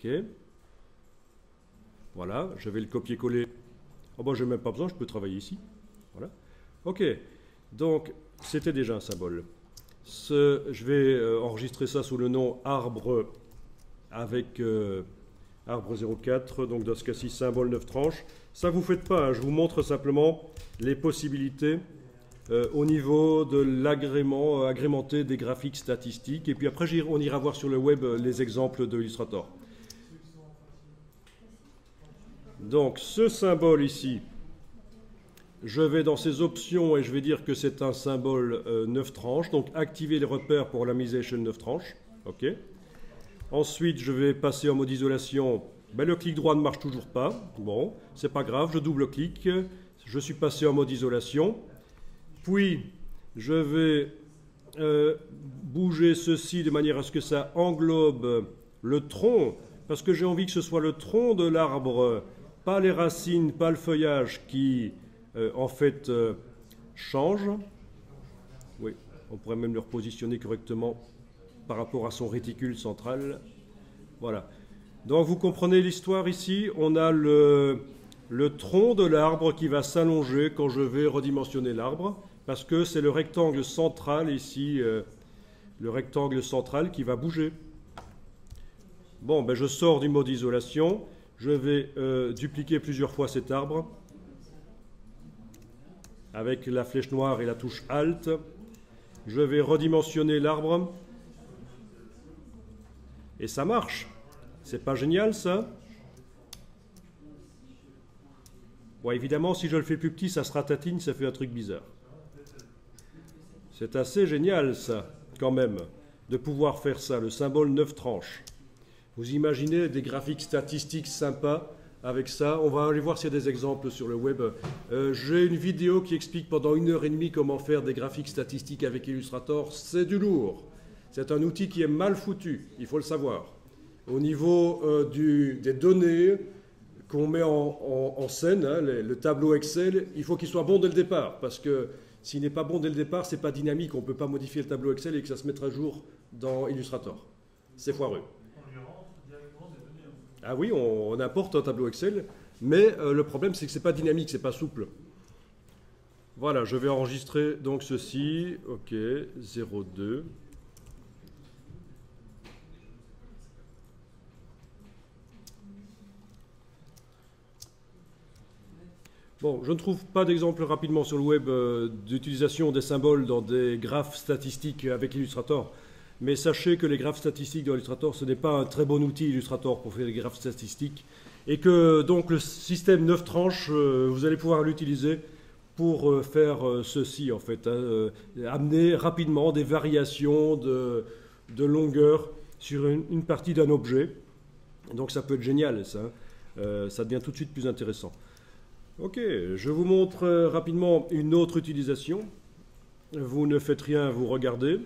OK. Voilà, je vais le copier-coller. Oh bon, je n'ai même pas besoin, je peux travailler ici. Voilà. OK. Donc, c'était déjà un symbole. Je vais enregistrer ça sous le nom arbre avec arbre 04, donc dans ce cas-ci, symbole 9 tranches. Ça, vous ne faites pas, hein, je vous montre simplement les possibilités au niveau de l'agrément, agrémenter des graphiques statistiques. Et puis après, on ira voir sur le web les exemples de Illustrator. Donc, ce symbole ici, je vais dans ces options et je vais dire que c'est un symbole 9 tranches. Donc, activer les repères pour la misation 9 tranches. OK. Ensuite, je vais passer en mode isolation. Ben, le clic droit ne marche toujours pas. Bon, c'est pas grave, je double-clique. Je suis passé en mode isolation. Puis, je vais bouger ceci de manière à ce que ça englobe le tronc, parce que j'ai envie que ce soit le tronc de l'arbre, pas les racines, pas le feuillage qui, en fait, change. Oui, on pourrait même le repositionner correctement par rapport à son réticule central. Voilà. Donc, vous comprenez l'histoire ici. On a le tronc de l'arbre qui va s'allonger quand je vais redimensionner l'arbre, parce que c'est le rectangle central ici, le rectangle central qui va bouger. Bon, ben je sors du mode isolation. Je vais dupliquer plusieurs fois cet arbre avec la flèche noire et la touche Alt. Je vais redimensionner l'arbre. Et ça marche. C'est pas génial, ça? Bon, évidemment, si je le fais plus petit, ça se ratatine, ça fait un truc bizarre. C'est assez génial, ça, quand même, de pouvoir faire ça, le symbole 9 tranches. Vous imaginez des graphiques statistiques sympas avec ça. On va aller voir s'il y a des exemples sur le web. J'ai une vidéo qui explique pendant 1h30 comment faire des graphiques statistiques avec Illustrator. C'est du lourd. C'est un outil qui est mal foutu, il faut le savoir. Au niveau des données qu'on met en scène, hein, le tableau Excel, il faut qu'il soit bon dès le départ, parce que s'il n'est pas bon dès le départ, ce n'est pas dynamique. On ne peut pas modifier le tableau Excel et que ça se mette à jour dans Illustrator. C'est foireux. Ah oui, on importe un tableau Excel, mais le problème, c'est que ce n'est pas dynamique, ce n'est pas souple. Voilà, je vais enregistrer donc ceci. OK, 02. Bon, je ne trouve pas d'exemple rapidement sur le web d'utilisation des symboles dans des graphes statistiques avec Illustrator. Mais sachez que les graphes statistiques dans Illustrator, ce n'est pas un très bon outil Illustrator pour faire des graphes statistiques. Et que donc le système 9 tranches, vous allez pouvoir l'utiliser pour faire ceci en fait. Hein, amener rapidement des variations de longueur sur une partie d'un objet. Donc ça peut être génial, ça. Ça devient tout de suite plus intéressant. Ok, je vous montre rapidement une autre utilisation. Vous ne faites rien, vous regardez.